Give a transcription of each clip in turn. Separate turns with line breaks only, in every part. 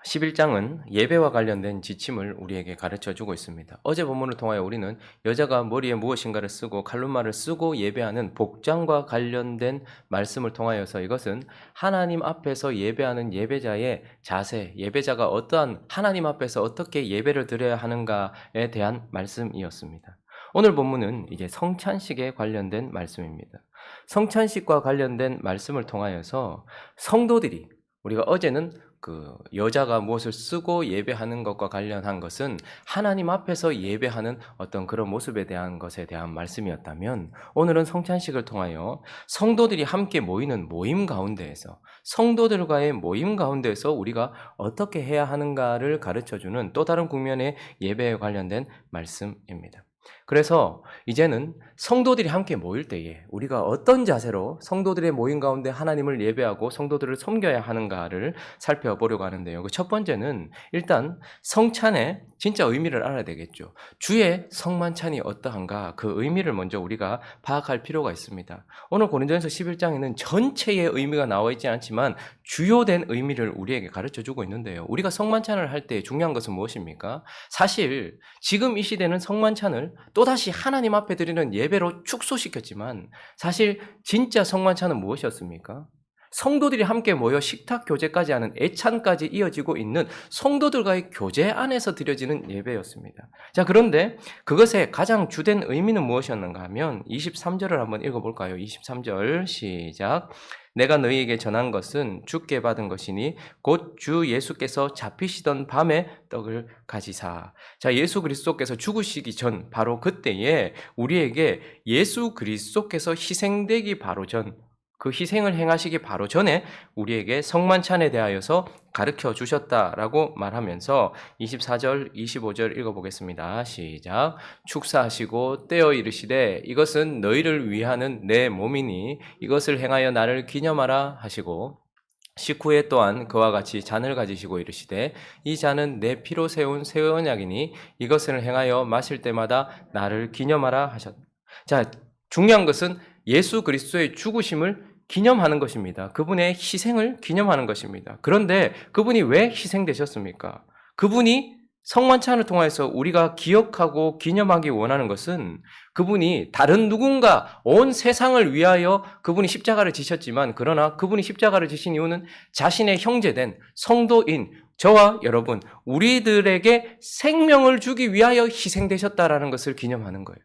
11장은 예배와 관련된 지침을 우리에게 가르쳐주고 있습니다. 어제 본문을 통하여 우리는 여자가 머리에 무엇인가를 쓰고 칼루마를 쓰고 예배하는 복장과 관련된 말씀을 통하여서 이것은 하나님 앞에서 예배하는 예배자의 자세, 예배자가 어떠한 하나님 앞에서 어떻게 예배를 드려야 하는가에 대한 말씀이었습니다. 오늘 본문은 이제 성찬식에 관련된 말씀입니다. 성찬식과 관련된 말씀을 통하여서 성도들이 우리가 어제는 여자가 무엇을 쓰고 예배하는 것과 관련한 것은 하나님 앞에서 예배하는 어떤 그런 모습에 대한 것에 대한 말씀이었다면 오늘은 성찬식을 통하여 성도들이 함께 모이는 모임 가운데에서 성도들과의 모임 가운데에서 우리가 어떻게 해야 하는가를 가르쳐주는 또 다른 국면의 예배에 관련된 말씀입니다. 그래서 이제는 성도들이 함께 모일 때에 우리가 어떤 자세로 성도들의 모임 가운데 하나님을 예배하고 성도들을 섬겨야 하는가를 살펴보려고 하는데요. 그 첫 번째는 일단 성찬의 진짜 의미를 알아야 되겠죠. 주의 성만찬이 어떠한가 그 의미를 먼저 우리가 파악할 필요가 있습니다. 오늘 고린도전서 11장에는 전체의 의미가 나와 있지 않지만 주요된 의미를 우리에게 가르쳐주고 있는데요. 우리가 성만찬을 할 때 중요한 것은 무엇입니까? 사실 지금 이 시대는 성만찬을 또다시 하나님 앞에 드리는 예배로 축소시켰지만 사실 진짜 성만찬은 무엇이었습니까? 성도들이 함께 모여 식탁 교제까지 하는 애찬까지 이어지고 있는 성도들과의 교제 안에서 드려지는 예배였습니다. 자, 그런데 그것의 가장 주된 의미는 무엇이었는가 하면 23절을 한번 읽어볼까요? 23절 시작. 내가 너희에게 전한 것은 주께 받은 것이니 곧 주 예수께서 잡히시던 밤에 떡을 가지사. 자, 예수 그리스도께서 죽으시기 전 바로 그때에 우리에게 예수 그리스도께서 희생되기 바로 전 그 희생을 행하시기 바로 전에 우리에게 성만찬에 대하여서 가르쳐 주셨다라고 말하면서 24절, 25절 읽어보겠습니다. 시작. 축사하시고 떼어 이르시되 이것은 너희를 위하는 내 몸이니 이것을 행하여 나를 기념하라 하시고 식후에 또한 그와 같이 잔을 가지시고 이르시되 이 잔은 내 피로 세운 새 언약이니 이것을 행하여 마실 때마다 나를 기념하라 하셨다. 자, 중요한 것은 예수 그리스도의 죽으심을 기념하는 것입니다. 그분의 희생을 기념하는 것입니다. 그런데 그분이 왜 희생되셨습니까? 그분이 성만찬을 통해서 우리가 기억하고 기념하기 원하는 것은 그분이 다른 누군가 온 세상을 위하여 그분이 십자가를 지셨지만 그러나 그분이 십자가를 지신 이유는 자신의 형제된 성도인 저와 여러분 우리들에게 생명을 주기 위하여 희생되셨다라는 것을 기념하는 거예요.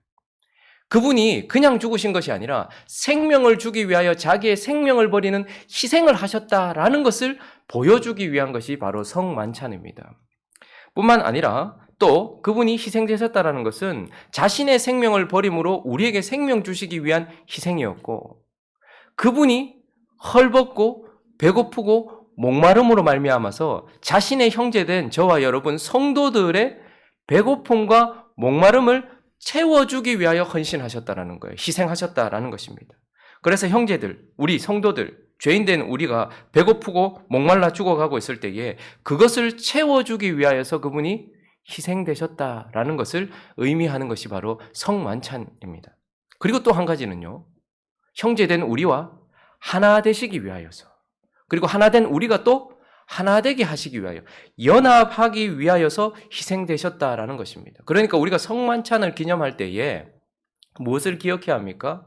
그분이 그냥 죽으신 것이 아니라 생명을 주기 위하여 자기의 생명을 버리는 희생을 하셨다라는 것을 보여주기 위한 것이 바로 성만찬입니다. 뿐만 아니라 또 그분이 희생되셨다라는 것은 자신의 생명을 버림으로 우리에게 생명 주시기 위한 희생이었고 그분이 헐벗고 배고프고 목마름으로 말미암아서 자신의 형제된 저와 여러분 성도들의 배고픔과 목마름을 채워주기 위하여 헌신하셨다라는 거예요. 희생하셨다라는 것입니다. 그래서 형제들, 우리 성도들, 죄인된 우리가 배고프고 목말라 죽어가고 있을 때에 그것을 채워주기 위하여서 그분이 희생되셨다라는 것을 의미하는 것이 바로 성만찬입니다. 그리고 또 한 가지는요. 형제된 우리와 하나 되시기 위하여서 그리고 하나 된 우리가 또 하나 되게 하시기 위하여 연합하기 위하여서 희생되셨다라는 것입니다. 그러니까 우리가 성만찬을 기념할 때에 무엇을 기억해야 합니까?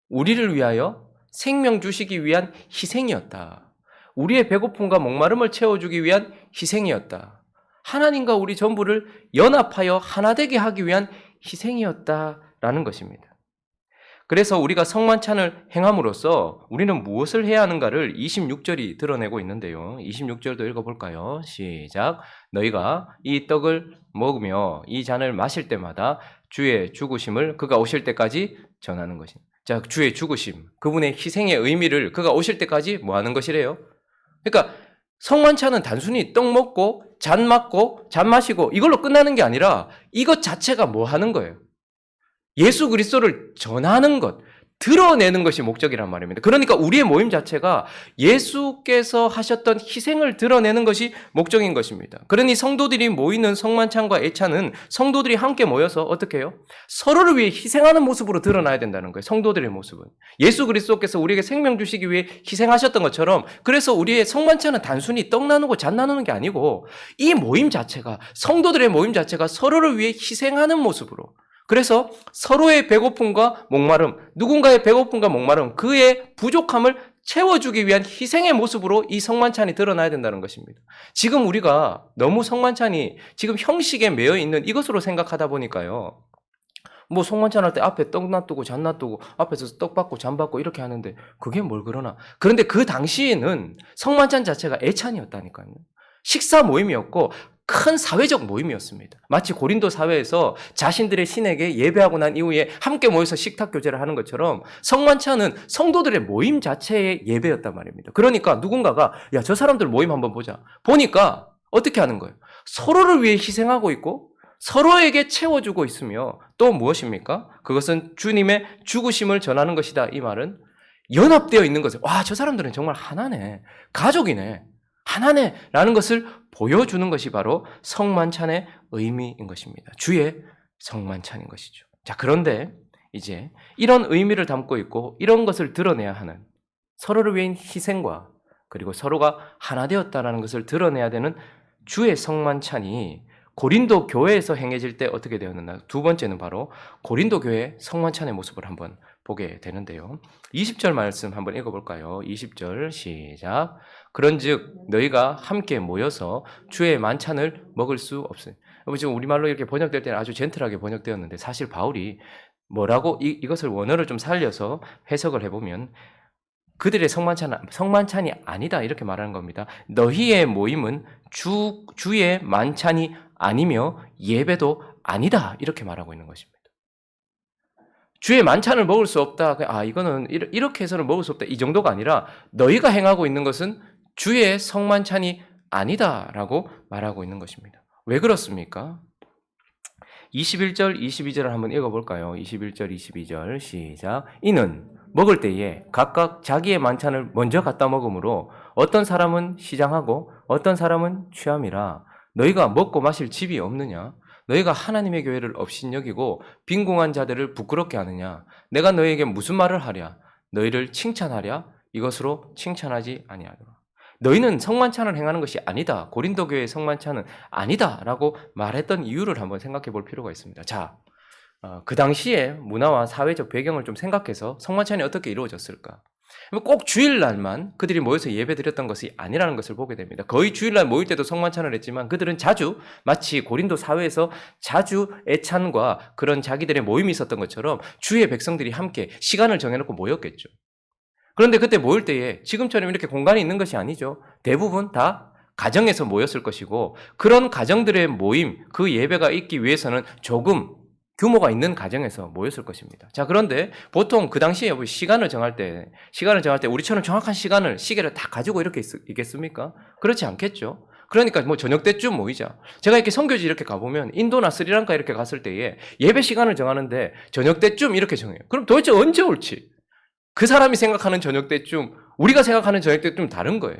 우리를 위하여 생명 주시기 위한 희생이었다. 우리의 배고픔과 목마름을 채워주기 위한 희생이었다. 하나님과 우리 전부를 연합하여 하나 되게 하기 위한 희생이었다라는 것입니다. 그래서 우리가 성만찬을 행함으로써 우리는 무엇을 해야 하는가를 26절이 드러내고 있는데요. 26절도 읽어볼까요? 시작. 너희가 이 떡을 먹으며 이 잔을 마실 때마다 주의 죽으심을 그가 오실 때까지 전하는 것입니다. 자, 주의 죽으심, 그분의 희생의 의미를 그가 오실 때까지 뭐 하는 것이래요? 그러니까 성만찬은 단순히 떡 먹고 잔 맞고 잔 마시고 이걸로 끝나는 게 아니라 이것 자체가 뭐 하는 거예요? 예수 그리스도를 전하는 것, 드러내는 것이 목적이란 말입니다. 그러니까 우리의 모임 자체가 예수께서 하셨던 희생을 드러내는 것이 목적인 것입니다. 그러니 성도들이 모이는 성만찬과 애찬은 성도들이 함께 모여서 어떻게 해요? 서로를 위해 희생하는 모습으로 드러나야 된다는 거예요. 성도들의 모습은. 예수 그리스도께서 우리에게 생명 주시기 위해 희생하셨던 것처럼, 그래서 우리의 성만찬은 단순히 떡 나누고 잔 나누는 게 아니고 이 모임 자체가, 성도들의 모임 자체가 서로를 위해 희생하는 모습으로, 그래서 서로의 배고픔과 목마름, 누군가의 배고픔과 목마름, 그의 부족함을 채워주기 위한 희생의 모습으로 이 성만찬이 드러나야 된다는 것입니다. 지금 우리가 너무 성만찬이 지금 형식에 매여 있는 이것으로 생각하다 보니까요. 뭐 성만찬 할 때 앞에 떡 놔두고 잔 놔두고 앞에서 떡 받고 잔 받고 이렇게 하는데 그게 뭘 그러나. 그런데 그 당시에는 성만찬 자체가 애찬이었다니까요. 식사 모임이었고 큰 사회적 모임이었습니다. 마치 고린도 사회에서 자신들의 신에게 예배하고 난 이후에 함께 모여서 식탁 교제를 하는 것처럼 성만찬은 성도들의 모임 자체의 예배였단 말입니다. 그러니까 누군가가 야, 저 사람들 모임 한번 보자. 보니까 어떻게 하는 거예요? 서로를 위해 희생하고 있고 서로에게 채워주고 있으며 또 무엇입니까? 그것은 주님의 죽으심을 전하는 것이다. 이 말은 연합되어 있는 것을, 와, 저 사람들은 정말 하나네. 가족이네. 하나네. 라는 것을 보여주는 것이 바로 성만찬의 의미인 것입니다. 주의 성만찬인 것이죠. 자, 그런데 이제 이런 의미를 담고 있고 이런 것을 드러내야 하는, 서로를 위한 희생과 그리고 서로가 하나 되었다는 것을 드러내야 되는 주의 성만찬이 고린도 교회에서 행해질 때 어떻게 되었느냐. 두 번째는 바로 고린도 교회 성만찬의 모습을 한번 보게 되는데요. 20절 말씀 한번 읽어볼까요? 20절 시작. 그런즉 너희가 함께 모여서 주의 만찬을 먹을 수 없으니. 지금 우리말로 이렇게 번역될 때는 아주 젠틀하게 번역되었는데 사실 바울이 뭐라고 이것을 원어를 좀 살려서 해석을 해보면 그들의 성만찬이 아니다 이렇게 말하는 겁니다. 너희의 모임은 주의 만찬이 아니며 예배도 아니다 이렇게 말하고 있는 것입니다. 주의 만찬을 먹을 수 없다. 이거는 이렇게 해서는 먹을 수 없다. 이 정도가 아니라 너희가 행하고 있는 것은 주의 성만찬이 아니다라고 말하고 있는 것입니다. 왜 그렇습니까? 21절, 22절을 한번 읽어볼까요? 21절, 22절 시작. 이는 먹을 때에 각각 자기의 만찬을 먼저 갖다 먹으므로 어떤 사람은 시장하고 어떤 사람은 취함이라. 너희가 먹고 마실 집이 없느냐? 너희가 하나님의 교회를 업신여기고 빈궁한 자들을 부끄럽게 하느냐? 내가 너희에게 무슨 말을 하랴? 너희를 칭찬하랴? 이것으로 칭찬하지 아니하노라. 너희는 성만찬을 행하는 것이 아니다. 고린도 교회의 성만찬은 아니다라고 말했던 이유를 한번 생각해 볼 필요가 있습니다. 자, 그 당시에 문화와 사회적 배경을 좀 생각해서 성만찬이 어떻게 이루어졌을까? 꼭 주일날만 그들이 모여서 예배드렸던 것이 아니라는 것을 보게 됩니다. 거의 주일날 모일 때도 성만찬을 했지만 그들은 자주 마치 고린도 사회에서 자주 애찬과 그런 자기들의 모임이 있었던 것처럼 주의 백성들이 함께 시간을 정해놓고 모였겠죠. 그런데 그때 모일 때에 지금처럼 이렇게 공간이 있는 것이 아니죠. 대부분 다 가정에서 모였을 것이고 그런 가정들의 모임, 그 예배가 있기 위해서는 조금 규모가 있는 가정에서 모였을 것입니다. 자, 그런데 보통 그 당시에 시간을 정할 때 우리처럼 정확한 시계를 다 가지고 이렇게 있겠습니까? 그렇지 않겠죠. 그러니까 뭐 저녁 때쯤 모이자. 제가 이렇게 선교지 이렇게 가보면 인도나 스리랑카 이렇게 갔을 때에 예배 시간을 정하는데 저녁 때쯤 이렇게 정해요. 그럼 도대체 언제 올지? 그 사람이 생각하는 저녁 때쯤, 우리가 생각하는 저녁 때쯤 다른 거예요.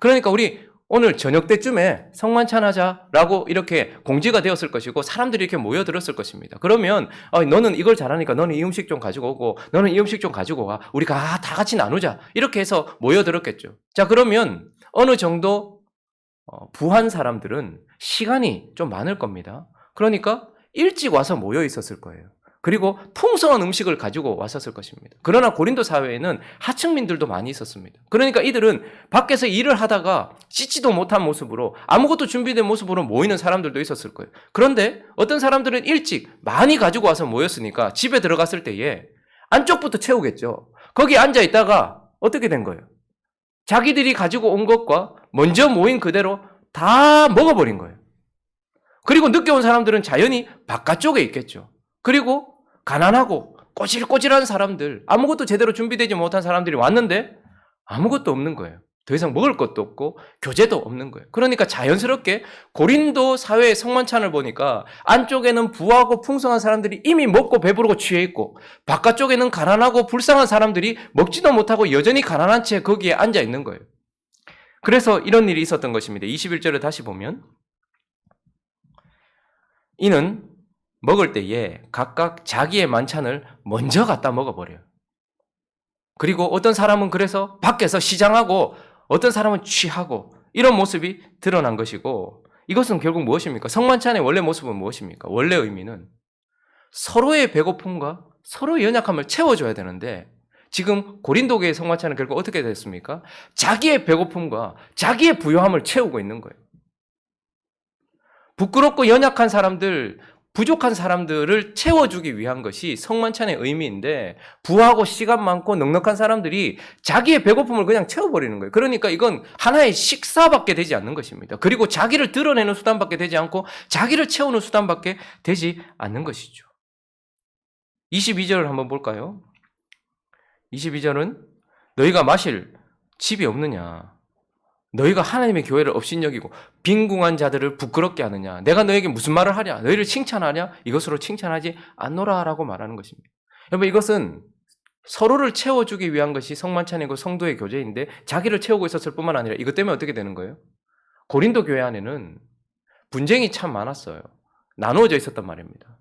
그러니까 우리 오늘 저녁 때쯤에 성만찬 하자라고 이렇게 공지가 되었을 것이고 사람들이 이렇게 모여들었을 것입니다. 그러면 너는 이걸 잘하니까 너는 이 음식 좀 가지고 오고 너는 이 음식 좀 가지고 와. 우리가 다 같이 나누자. 이렇게 해서 모여들었겠죠. 자, 그러면 어느 정도 부한 사람들은 시간이 좀 많을 겁니다. 그러니까 일찍 와서 모여 있었을 거예요. 그리고 풍성한 음식을 가지고 왔었을 것입니다. 그러나 고린도 사회에는 하층민들도 많이 있었습니다. 그러니까 이들은 밖에서 일을 하다가 씻지도 못한 모습으로 아무것도 준비된 모습으로 모이는 사람들도 있었을 거예요. 그런데 어떤 사람들은 일찍 많이 가지고 와서 모였으니까 집에 들어갔을 때에 안쪽부터 채우겠죠. 거기 앉아 있다가 어떻게 된 거예요? 자기들이 가지고 온 것과 먼저 모인 그대로 다 먹어버린 거예요. 그리고 늦게 온 사람들은 자연히 바깥쪽에 있겠죠. 그리고 가난하고 꼬질꼬질한 사람들, 아무것도 제대로 준비되지 못한 사람들이 왔는데 아무것도 없는 거예요. 더 이상 먹을 것도 없고 교제도 없는 거예요. 그러니까 자연스럽게 고린도 사회의 성만찬을 보니까 안쪽에는 부하고 풍성한 사람들이 이미 먹고 배부르고 취해 있고 바깥쪽에는 가난하고 불쌍한 사람들이 먹지도 못하고 여전히 가난한 채 거기에 앉아 있는 거예요. 그래서 이런 일이 있었던 것입니다. 21절을 다시 보면 이는 먹을 때에 각각 자기의 만찬을 먼저 갖다 먹어버려요. 그리고 어떤 사람은 그래서 밖에서 시장하고 어떤 사람은 취하고 이런 모습이 드러난 것이고 이것은 결국 무엇입니까? 성만찬의 원래 모습은 무엇입니까? 원래 의미는 서로의 배고픔과 서로의 연약함을 채워줘야 되는데 지금 고린도교의 성만찬은 결국 어떻게 됐습니까? 자기의 배고픔과 자기의 부요함을 채우고 있는 거예요. 부끄럽고 연약한 사람들, 부족한 사람들을 채워주기 위한 것이 성만찬의 의미인데 부하고 시간 많고 넉넉한 사람들이 자기의 배고픔을 그냥 채워버리는 거예요. 그러니까 이건 하나의 식사밖에 되지 않는 것입니다. 그리고 자기를 드러내는 수단밖에 되지 않고 자기를 채우는 수단밖에 되지 않는 것이죠. 22절을 한번 볼까요? 22절은 너희가 마실 집이 없느냐? 너희가 하나님의 교회를 업신여기고 빈궁한 자들을 부끄럽게 하느냐? 내가 너에게 무슨 말을 하랴? 너희를 칭찬하냐? 이것으로 칭찬하지 않노라라고 말하는 것입니다. 여러분 이것은 서로를 채워주기 위한 것이 성만찬이고 성도의 교제인데 자기를 채우고 있었을 뿐만 아니라 이것 때문에 어떻게 되는 거예요? 고린도 교회 안에는 분쟁이 참 많았어요. 나누어져 있었단 말입니다.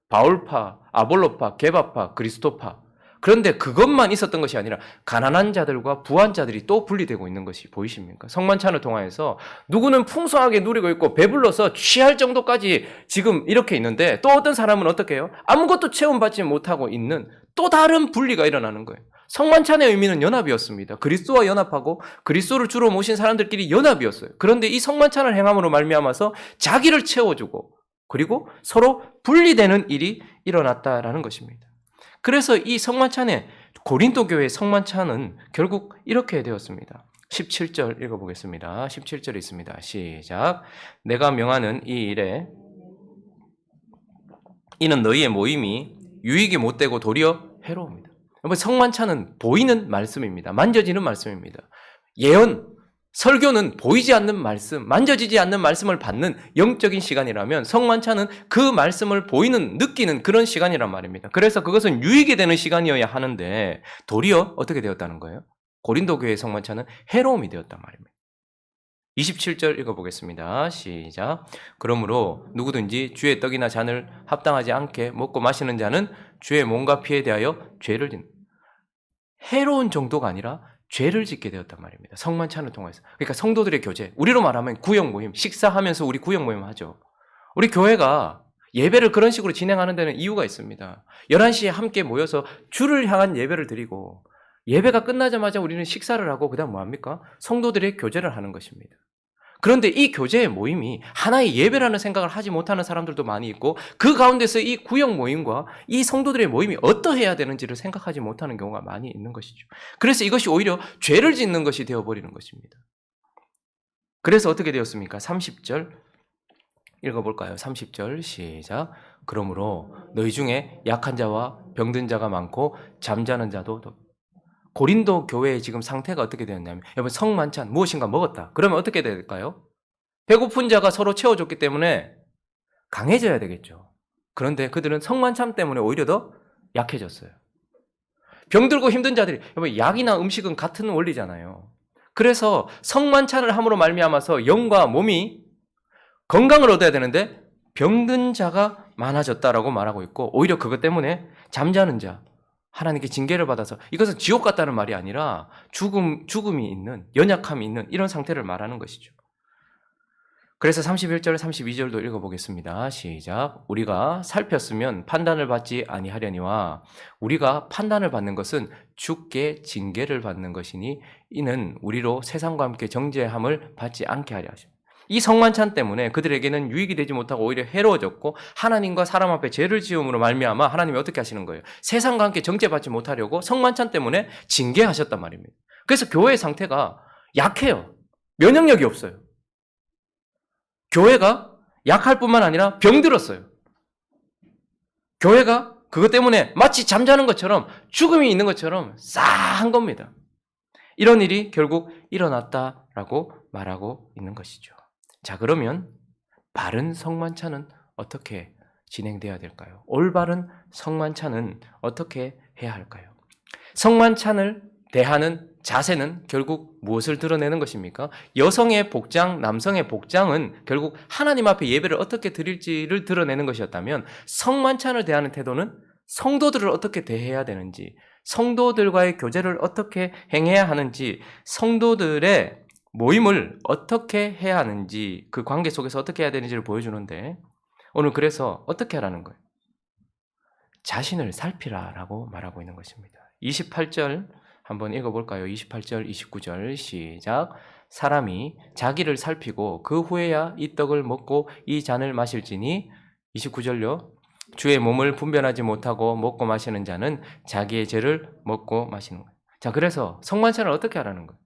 바울파, 아볼로파, 게바파, 그리스도파. 그런데 그것만 있었던 것이 아니라 가난한 자들과 부한 자들이 또 분리되고 있는 것이 보이십니까? 성만찬을 통하여서 누구는 풍성하게 누리고 있고 배불러서 취할 정도까지 지금 이렇게 있는데 또 어떤 사람은 어떻게 해요? 아무것도 체험받지 못하고 있는 또 다른 분리가 일어나는 거예요. 성만찬의 의미는 연합이었습니다. 그리스도와 연합하고 그리스도를 주로 모신 사람들끼리 연합이었어요. 그런데 이 성만찬을 행함으로 말미암아서 자기를 채워주고 그리고 서로 분리되는 일이 일어났다라는 것입니다. 그래서 이 성만찬의 고린도 교회의 성만찬은 결국 이렇게 되었습니다. 17절 읽어보겠습니다. 17절에 있습니다. 시작. 내가 명하는 이 일에 이는 너희의 모임이 유익이 못되고 도리어 해로웁니다. 성만찬은 보이는 말씀입니다. 만져지는 말씀입니다. 예언, 설교는 보이지 않는 말씀, 만져지지 않는 말씀을 받는 영적인 시간이라면 성만찬은 그 말씀을 보이는, 느끼는 그런 시간이란 말입니다. 그래서 그것은 유익이 되는 시간이어야 하는데 도리어 어떻게 되었다는 거예요? 고린도 교회의 성만찬은 해로움이 되었단 말입니다. 27절 읽어보겠습니다. 시작. 그러므로 누구든지 주의 떡이나 잔을 합당하지 않게 먹고 마시는 자는 주의 몸과 피에 대하여 죄를 짓는, 해로운 정도가 아니라 죄를 짓게 되었단 말입니다. 성만찬을 통해서. 그러니까 성도들의 교제, 우리로 말하면 구역 모임, 식사하면서 우리 구역 모임 하죠. 우리 교회가 예배를 그런 식으로 진행하는 데는 이유가 있습니다. 11시에 함께 모여서 주를 향한 예배를 드리고 예배가 끝나자마자 우리는 식사를 하고 그 다음 뭐합니까? 성도들의 교제를 하는 것입니다. 그런데 이 교제의 모임이 하나의 예배라는 생각을 하지 못하는 사람들도 많이 있고 그 가운데서 이 구역 모임과 이 성도들의 모임이 어떠해야 되는지를 생각하지 못하는 경우가 많이 있는 것이죠. 그래서 이것이 오히려 죄를 짓는 것이 되어버리는 것입니다. 그래서 어떻게 되었습니까? 30절 읽어볼까요? 30절 시작. 그러므로 너희 중에 약한 자와 병든 자가 많고 잠자는 자도 고린도 교회의 지금 상태가 어떻게 되었냐면 여러분 성만찬 무엇인가 먹었다. 그러면 어떻게 될까요? 배고픈 자가 서로 채워줬기 때문에 강해져야 되겠죠. 그런데 그들은 성만찬 때문에 오히려 더 약해졌어요. 병들고 힘든 자들이 여러분 약이나 음식은 같은 원리잖아요. 그래서 성만찬을 함으로 말미암아서 영과 몸이 건강을 얻어야 되는데 병든 자가 많아졌다라고 말하고 있고 오히려 그것 때문에 잠자는 자 하나님께 징계를 받아서 이것은 지옥 같다는 말이 아니라 죽음이 있는 연약함이 있는 이런 상태를 말하는 것이죠. 그래서 31절 32절도 읽어보겠습니다. 시작. 우리가 살폈으면 판단을 받지 아니하려니와 우리가 판단을 받는 것은 주께 징계를 받는 것이니 이는 우리로 세상과 함께 정죄함을 받지 않게 하려 하십니다. 이 성만찬 때문에 그들에게는 유익이 되지 못하고 오히려 해로워졌고 하나님과 사람 앞에 죄를 지음으로 말미암아 하나님이 어떻게 하시는 거예요? 세상과 함께 정죄받지 못하려고 성만찬 때문에 징계하셨단 말입니다. 그래서 교회의 상태가 약해요. 면역력이 없어요. 교회가 약할 뿐만 아니라 병들었어요. 교회가 그것 때문에 마치 잠자는 것처럼 죽음이 있는 것처럼 싸한 겁니다. 이런 일이 결국 일어났다라고 말하고 있는 것이죠. 자, 그러면 바른 성만찬은 어떻게 진행돼야 될까요? 올바른 성만찬은 어떻게 해야 할까요? 성만찬을 대하는 자세는 결국 무엇을 드러내는 것입니까? 여성의 복장, 남성의 복장은 결국 하나님 앞에 예배를 어떻게 드릴지를 드러내는 것이었다면 성만찬을 대하는 태도는 성도들을 어떻게 대해야 되는지, 성도들과의 교제를 어떻게 행해야 하는지, 성도들의 모임을 어떻게 해야 하는지, 그 관계 속에서 어떻게 해야 되는지를 보여주는데 오늘 그래서 어떻게 하라는 거예요? 자신을 살피라라고 말하고 있는 것입니다. 28절 한번 읽어볼까요? 28절, 29절 시작. 사람이 자기를 살피고 그 후에야 이 떡을 먹고 이 잔을 마실지니 29절요. 주의 몸을 분별하지 못하고 먹고 마시는 자는 자기의 죄를 먹고 마시는 거예요. 자, 그래서 성만찬을 어떻게 하라는 거예요?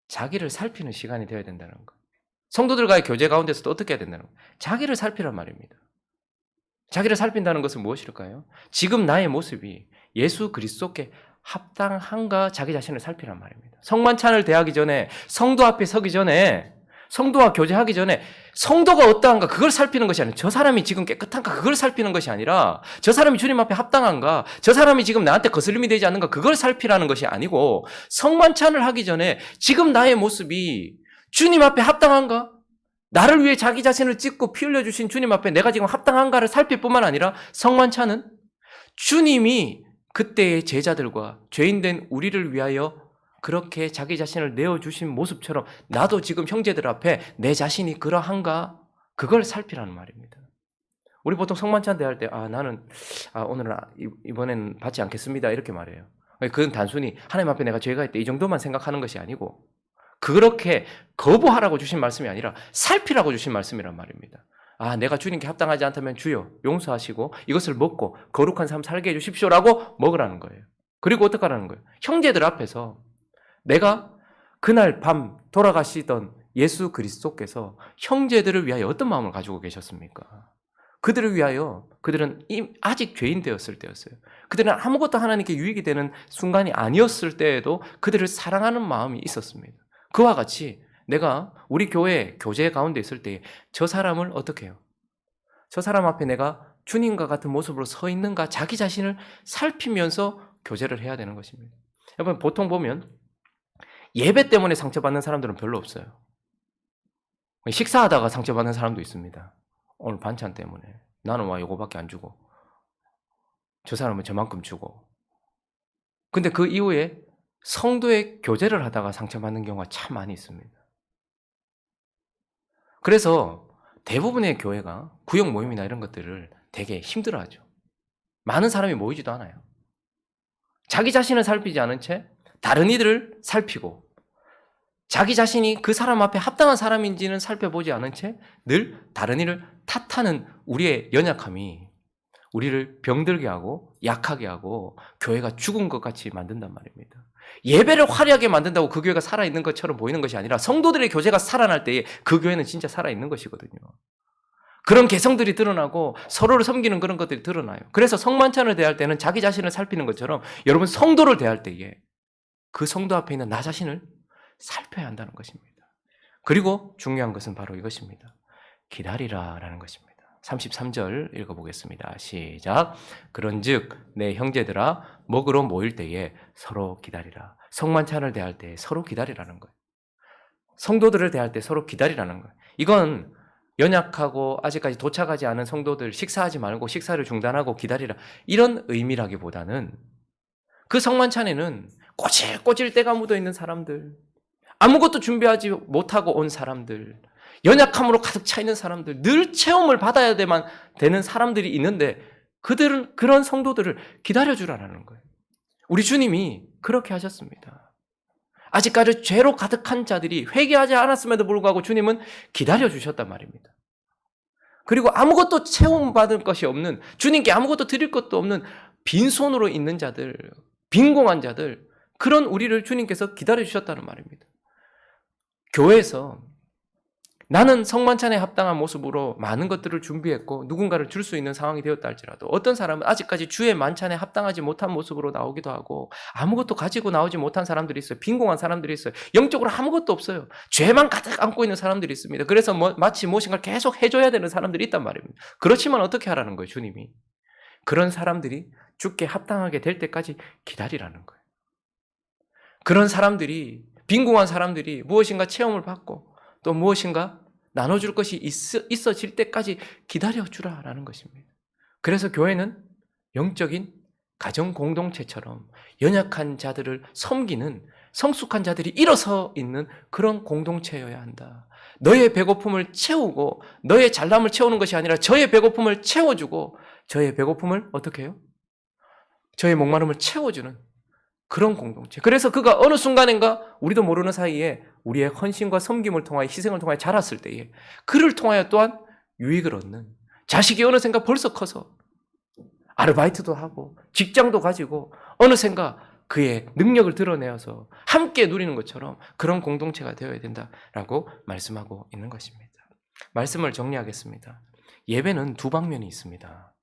자기를 살피는 시간이 되어야 된다는 거예요. 성도들과의 교제 가운데서도 어떻게 해야 된다는 거예요? 자기를 살피란 말입니다. 자기를 살핀다는 것은 무엇일까요? 지금 나의 모습이 예수 그리스도께 합당한가 자기 자신을 살피란 말입니다. 성만찬을 대하기 전에, 성도 앞에 서기 전에, 성도와 교제하기 전에 성도가 어떠한가 그걸 살피는 것이 아니라 저 사람이 지금 깨끗한가 그걸 살피는 것이 아니라 저 사람이 주님 앞에 합당한가, 저 사람이 지금 나한테 거슬림이 되지 않는가 그걸 살피라는 것이 아니고 성만찬을 하기 전에 지금 나의 모습이 주님 앞에 합당한가? 나를 위해 자기 자신을 찢고 피 흘려주신 주님 앞에 내가 지금 합당한가를 살필 뿐만 아니라 성만찬은 주님이 그때의 제자들과 죄인된 우리를 위하여 그렇게 자기 자신을 내어주신 모습처럼 나도 지금 형제들 앞에 내 자신이 그러한가 그걸 살피라는 말입니다. 우리 보통 성만찬 대할 때 나는 오늘은 이번엔 받지 않겠습니다 이렇게 말해요. 그건 단순히 하나님 앞에 내가 죄가 있다 이 정도만 생각하는 것이 아니고 그렇게 거부하라고 주신 말씀이 아니라 살피라고 주신 말씀이란 말입니다. 내가 주님께 합당하지 않다면 주여 용서하시고 이것을 먹고 거룩한 삶 살게 해주십시오라고 먹으라는 거예요. 그리고 어떻게 하라는 거예요? 형제들 앞에서 내가 그날 밤 돌아가시던 예수 그리스도께서 형제들을 위하여 어떤 마음을 가지고 계셨습니까? 그들을 위하여 그들은 아직 죄인 되었을 때였어요. 그들은 아무것도 하나님께 유익이 되는 순간이 아니었을 때에도 그들을 사랑하는 마음이 있었습니다. 그와 같이 내가 우리 교회 교제 가운데 있을 때 저 사람을 어떻게 해요? 저 사람 앞에 내가 주님과 같은 모습으로 서 있는가 자기 자신을 살피면서 교제를 해야 되는 것입니다. 여러분 보통 보면 예배 때문에 상처받는 사람들은 별로 없어요. 식사하다가 상처받는 사람도 있습니다. 오늘 반찬 때문에 나는 와 요거밖에 안 주고 저 사람은 저만큼 주고 근데 그 이후에 성도의 교제를 하다가 상처받는 경우가 참 많이 있습니다. 그래서 대부분의 교회가 구역 모임이나 이런 것들을 되게 힘들어하죠. 많은 사람이 모이지도 않아요. 자기 자신을 살피지 않은 채 다른 이들을 살피고 자기 자신이 그 사람 앞에 합당한 사람인지는 살펴보지 않은 채 늘 다른 이를 탓하는 우리의 연약함이 우리를 병들게 하고 약하게 하고 교회가 죽은 것 같이 만든단 말입니다. 예배를 화려하게 만든다고 그 교회가 살아있는 것처럼 보이는 것이 아니라 성도들의 교제가 살아날 때에 그 교회는 진짜 살아있는 것이거든요. 그런 개성들이 드러나고 서로를 섬기는 그런 것들이 드러나요. 그래서 성만찬을 대할 때는 자기 자신을 살피는 것처럼 여러분 성도를 대할 때에 그 성도 앞에 있는 나 자신을 살펴야 한다는 것입니다. 그리고 중요한 것은 바로 이것입니다. 기다리라라는 것입니다. 33절 읽어보겠습니다. 시작. 그런즉 내 형제들아 먹으러 모일 때에 서로 기다리라. 성만찬을 대할 때 서로 기다리라는 거예요. 성도들을 대할 때 서로 기다리라는 거예요. 이건 연약하고 아직까지 도착하지 않은 성도들 식사하지 말고 식사를 중단하고 기다리라 이런 의미라기보다는 그 성만찬에는 꼬질꼬질 때가 묻어있는 사람들, 아무것도 준비하지 못하고 온 사람들, 연약함으로 가득 차 있는 사람들, 늘 체험을 받아야 되는 사람들이 있는데 그들은 그런 성도들을 기다려주라는 거예요. 우리 주님이 그렇게 하셨습니다. 아직까지 죄로 가득한 자들이 회개하지 않았음에도 불구하고 주님은 기다려주셨단 말입니다. 그리고 아무것도 체험받을 것이 없는, 주님께 아무것도 드릴 것도 없는 빈손으로 있는 자들, 빈공한 자들, 그런 우리를 주님께서 기다려주셨다는 말입니다. 교회에서 나는 성만찬에 합당한 모습으로 많은 것들을 준비했고 누군가를 줄 수 있는 상황이 되었다 할지라도 어떤 사람은 아직까지 주의 만찬에 합당하지 못한 모습으로 나오기도 하고 아무것도 가지고 나오지 못한 사람들이 있어요. 빈공한 사람들이 있어요. 영적으로 아무것도 없어요. 죄만 가득 안고 있는 사람들이 있습니다. 그래서 마치 무엇인가 계속 해줘야 되는 사람들이 있단 말입니다. 그렇지만 어떻게 하라는 거예요, 주님이? 그런 사람들이 주께 합당하게 될 때까지 기다리라는 거예요. 그런 사람들이, 빈궁한 사람들이 무엇인가 체험을 받고 또 무엇인가 나눠줄 것이 있어질 때까지 기다려주라라는 것입니다. 그래서 교회는 영적인 가정 공동체처럼 연약한 자들을 섬기는 성숙한 자들이 일어서 있는 그런 공동체여야 한다. 너의 배고픔을 채우고 너의 잘남을 채우는 것이 아니라 저의 배고픔을 채워주고 저의 배고픔을 어떻게 해요? 저의 목마름을 채워주는 그런 공동체. 그래서 그가 어느 순간인가 우리도 모르는 사이에 우리의 헌신과 섬김을 통하여 희생을 통하여 자랐을 때에 그를 통하여 또한 유익을 얻는 자식이 어느샌가 벌써 커서 아르바이트도 하고 직장도 가지고 어느샌가 그의 능력을 드러내어서 함께 누리는 것처럼 그런 공동체가 되어야 된다라고 말씀하고 있는 것입니다. 말씀을 정리하겠습니다. 예배는 두 방면이 있습니다.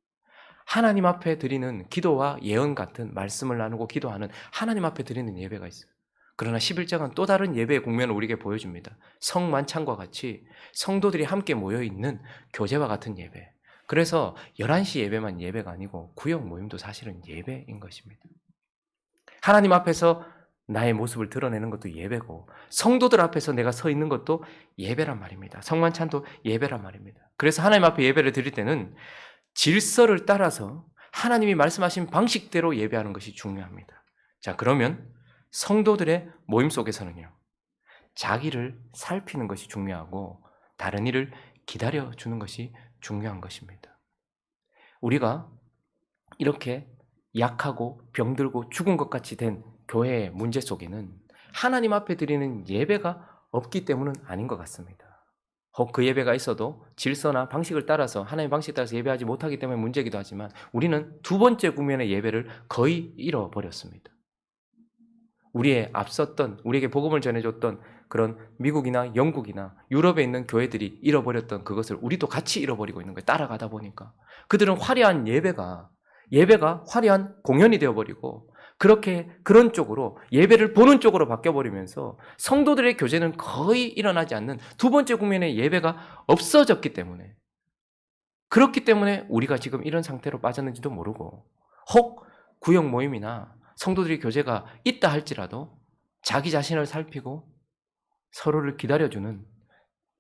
하나님 앞에 드리는 기도와 예언 같은 말씀을 나누고 기도하는 하나님 앞에 드리는 예배가 있어요. 그러나 11장은 또 다른 예배의 국면을 우리에게 보여줍니다. 성만찬과 같이 성도들이 함께 모여있는 교제와 같은 예배. 그래서 11시 예배만 예배가 아니고 구역 모임도 사실은 예배인 것입니다. 하나님 앞에서 나의 모습을 드러내는 것도 예배고 성도들 앞에서 내가 서 있는 것도 예배란 말입니다. 성만찬도 예배란 말입니다. 그래서 하나님 앞에 예배를 드릴 때는 질서를 따라서 하나님이 말씀하신 방식대로 예배하는 것이 중요합니다. 자, 그러면 성도들의 모임 속에서는요, 자기를 살피는 것이 중요하고 다른 이를 기다려주는 것이 중요한 것입니다. 우리가 이렇게 약하고 병들고 죽은 것 같이 된 교회의 문제 속에는 하나님 앞에 드리는 예배가 없기 때문은 아닌 것 같습니다. 혹 그 예배가 있어도 질서나 방식을 따라서 하나님의 방식에 따라서 예배하지 못하기 때문에 문제이기도 하지만 우리는 두 번째 국면의 예배를 거의 잃어버렸습니다. 우리의 앞섰던, 우리에게 복음을 전해줬던 그런 미국이나 영국이나 유럽에 있는 교회들이 잃어버렸던 그것을 우리도 같이 잃어버리고 있는 거예요. 따라가다 보니까. 그들은 화려한 예배가 화려한 공연이 되어버리고 그렇게 그런 쪽으로 예배를 보는 쪽으로 바뀌어버리면서 성도들의 교제는 거의 일어나지 않는 두 번째 국면의 예배가 없어졌기 때문에 그렇기 때문에 우리가 지금 이런 상태로 빠졌는지도 모르고 혹 구역 모임이나 성도들의 교제가 있다 할지라도 자기 자신을 살피고 서로를 기다려주는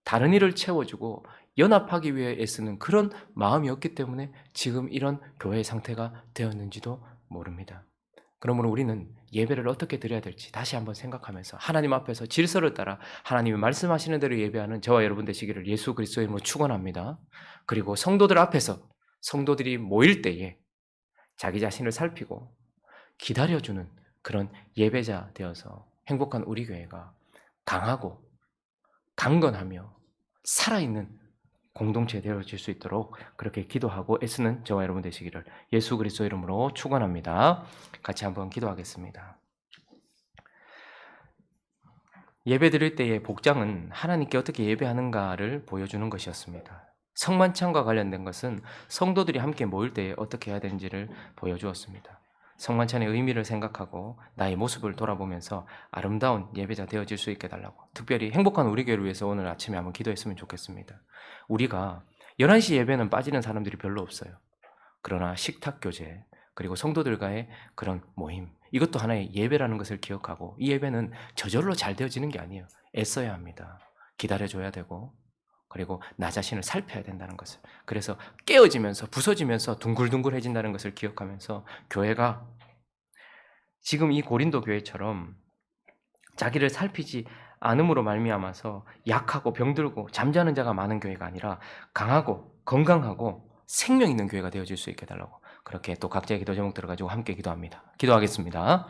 다른 일을 채워주고 연합하기 위해 애쓰는 그런 마음이 없기 때문에 지금 이런 교회의 상태가 되었는지도 모릅니다. 그러므로 우리는 예배를 어떻게 드려야 될지 다시 한번 생각하면서 하나님 앞에서 질서를 따라 하나님이 말씀하시는 대로 예배하는 저와 여러분 되시기를 예수 그리스도의 이름으로 축원합니다. 그리고 성도들 앞에서 성도들이 모일 때에 자기 자신을 살피고 기다려주는 그런 예배자 되어서 행복한 우리 교회가 강하고 강건하며 살아있는 공동체 되어질 수 있도록 그렇게 기도하고 애쓰는 저와 여러분 되시기를 예수 그리스도 이름으로 축원합니다. 같이 한번 기도하겠습니다. 예배 드릴 때의 복장은 하나님께 어떻게 예배하는가를 보여주는 것이었습니다. 성만찬과 관련된 것은 성도들이 함께 모일 때에 어떻게 해야 되는지를 보여주었습니다. 성만찬의 의미를 생각하고 나의 모습을 돌아보면서 아름다운 예배자 되어질 수 있게 달라고 특별히 행복한 우리 교회를 위해서 오늘 아침에 한번 기도했으면 좋겠습니다. 우리가 11시 예배는 빠지는 사람들이 별로 없어요. 그러나 식탁 교제 그리고 성도들과의 그런 모임 이것도 하나의 예배라는 것을 기억하고 이 예배는 저절로 잘 되어지는 게 아니에요. 애써야 합니다. 기다려줘야 되고 그리고 나 자신을 살펴야 된다는 것을 그래서 깨어지면서 부서지면서 둥글둥글해진다는 것을 기억하면서 교회가 지금 이 고린도 교회처럼 자기를 살피지 않음으로 말미암아서 약하고 병들고 잠자는 자가 많은 교회가 아니라 강하고 건강하고 생명 있는 교회가 되어질 수 있게 해달라고 그렇게 또 각자의 기도 제목 들어가지고 함께 기도합니다. 기도하겠습니다.